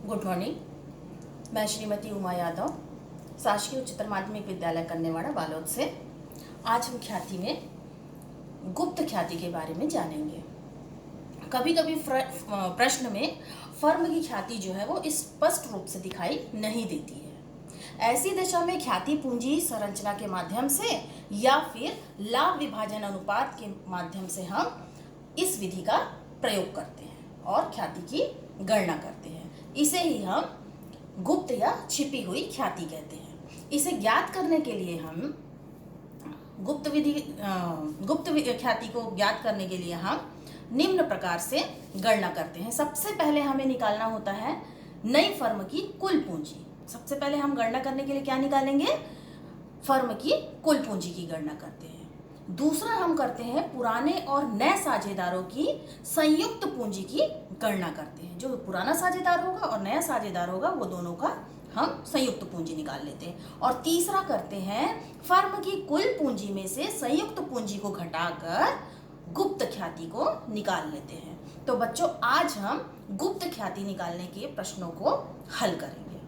Good morning. मैं श्रीमती उमा यादव, शासकीय उच्चतर माध्यमिक विद्यालय कन्नेवाड़ा बालोद से। आज हम ख्याति में गुप्त ख्याति के बारे में जानेंगे। कभी कभी प्रश्न में फर्म की ख्याति जो है वो स्पष्ट रूप से दिखाई नहीं देती है। ऐसी दशा में ख्याति पूंजी संरचना के माध्यम से या फिर लाभ विभाजन अनुपात के माध्यम से हम इस विधि का प्रयोग करते हैं और ख्याति की गणना करते हैं। इसे ही हम गुप्त या छिपी हुई ख्याति कहते हैं। इसे ज्ञात करने के लिए हम गुप्त ख्याति को ज्ञात करने के लिए हम निम्न प्रकार से गणना करते हैं। सबसे पहले हमें निकालना होता है नई फर्म की कुल पूंजी। सबसे पहले हम गणना करने के लिए क्या निकालेंगे? फर्म की कुल पूंजी की गणना करते हैं। दूसरा हम करते हैं पुराने और नए साझेदारों की संयुक्त पूंजी की गणना करते हैं। जो पुराना साझेदार होगा और नया साझेदार होगा वो दोनों का हम संयुक्त पूंजी निकाल लेते हैं। और तीसरा करते हैं फर्म की कुल पूंजी में से संयुक्त पूंजी को घटाकर गुप्त ख्याति को निकाल लेते हैं। तो बच्चों, आज हम गुप्त ख्याति निकालने के प्रश्नों को हल करेंगे।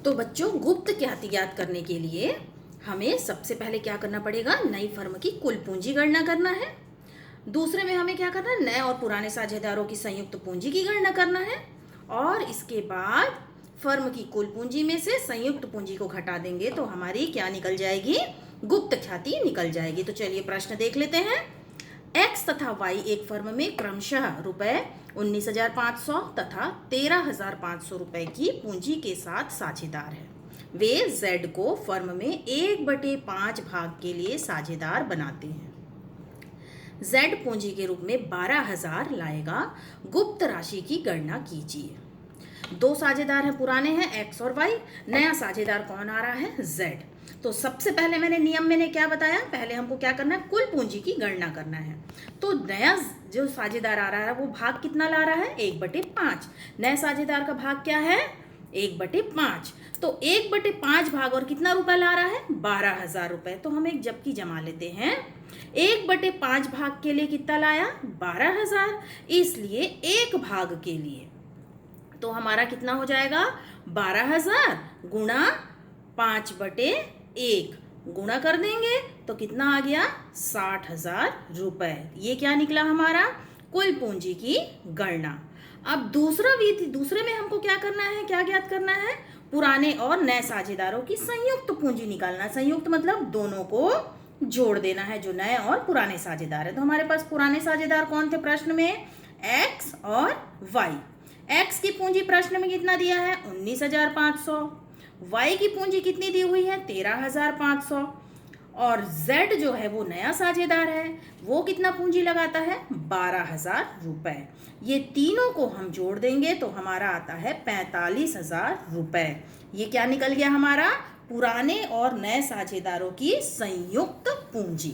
तो बच्चों, गुप्त ख्याति ज्ञात करने के लिए हमें सबसे पहले क्या करना पड़ेगा? नई फर्म की कुल पूंजी गणना करना है। दूसरे में हमें क्या करना है? नए और पुराने साझेदारों की संयुक्त पूंजी की गणना करना है। और इसके बाद फर्म की कुल पूंजी में से संयुक्त पूंजी को घटा देंगे तो हमारी क्या निकल जाएगी? गुप्त ख्याति निकल जाएगी। तो चलिए प्रश्न देख लेते हैं। एक्स तथा वाई एक फर्म में क्रमशः रुपए 19,500 तथा 13,500 रुपए की पूंजी के साथ साझेदार है। वे Z को फर्म में 1/5 भाग के लिए साझेदार बनाते हैं। Z पूंजी के रूप में 12,000 लाएगा। गुप्त राशि की गणना कीजिए। दो साझेदार हैं, पुराने हैं X और Y। नया साझेदार कौन आ रहा है? Z। तो सबसे पहले मैंने क्या बताया? पहले हमको क्या करना है? कुल पूंजी की गणना करना है। तो नया जो साझेदार आ रहा है वो भाग कितना ला रहा है? 1/5। नए साझेदार का भाग क्या है? 1/5। तो 1/5 भाग और कितना रुपए ला रहा है? 12,000 रुपए। तो हम एक जबकि जमा लेते हैं। 1/5 भाग के लिए कितना लाया? 12,000। इसलिए एक भाग के लिए तो हमारा कितना हो जाएगा? 12,000 गुणा 5/1 गुणा कर देंगे तो कितना आ गया? 60,000 रुपए। ये क्या निकला हमारा? कुल पूंजी की गणना। अब दूसरे में हमको क्या करना है? क्या ज्ञात करना है? पुराने और नए साझेदारों की संयुक्त पूंजी निकालना। संयुक्त मतलब दोनों को जोड़ देना है, जो नए और पुराने साझेदार है। तो हमारे पास पुराने साझेदार कौन थे प्रश्न में? X और Y। X की पूंजी प्रश्न में कितना दिया है? 19,500। Y की पूंजी कितनी दी हुई है? 13,500। और Z जो है वो नया साझेदार है, वो कितना पूंजी लगाता है? 12,000 रुपए। ये तीनों को हम जोड़ देंगे तो हमारा आता है 45,000 रुपए। ये क्या निकल गया हमारा? पुराने और नए साझेदारों की संयुक्त पूंजी।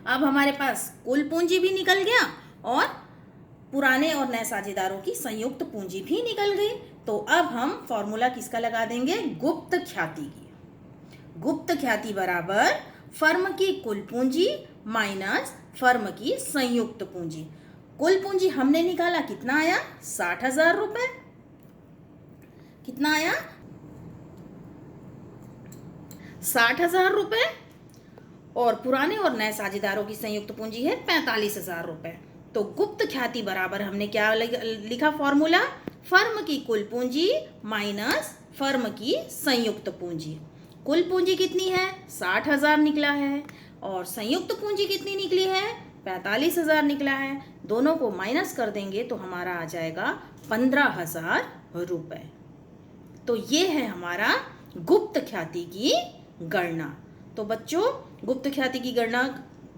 अब हमारे पास कुल पूंजी भी निकल गया और पुराने और नए साझेदारों की संयुक्त पूंजी भी निकल गई। तो अब हम फॉर्मूला किसका लगा देंगे? गुप्त ख्याति की। गुप्त ख्याति बराबर फर्म की कुल पूंजी माइनस फर्म की संयुक्त पूंजी। कुल पूंजी हमने निकाला, कितना आया? 60,000 रुपए। कितना आया? 60,000 रुपए। और पुराने और नए साझेदारों की संयुक्त पूंजी है 45,000 रुपए। तो गुप्त ख्याति बराबर हमने क्या लिखा फॉर्मूला? फर्म की कुल पूंजी माइनस फर्म की संयुक्त पूंजी। कुल पूंजी कितनी है? 60,000 निकला है और संयुक्त पूंजी कितनी निकली है? 45,000 निकला है। दोनों को माइनस कर देंगे तो हमारा आ जाएगा 15,000 रुपए। तो ये है हमारा गुप्त ख्याति की गणना। तो बच्चों, गुप्त ख्याति की गणना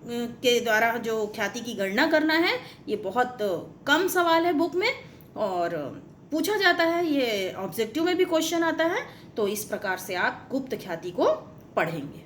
के द्वारा जो ख्याति की गणना करना है ये बहुत कम सवाल है बुक में और पूछा जाता है। ये ऑब्जेक्टिव में भी क्वेश्चन आता है। तो इस प्रकार से आप गुप्त ख्याति को पढ़ेंगे।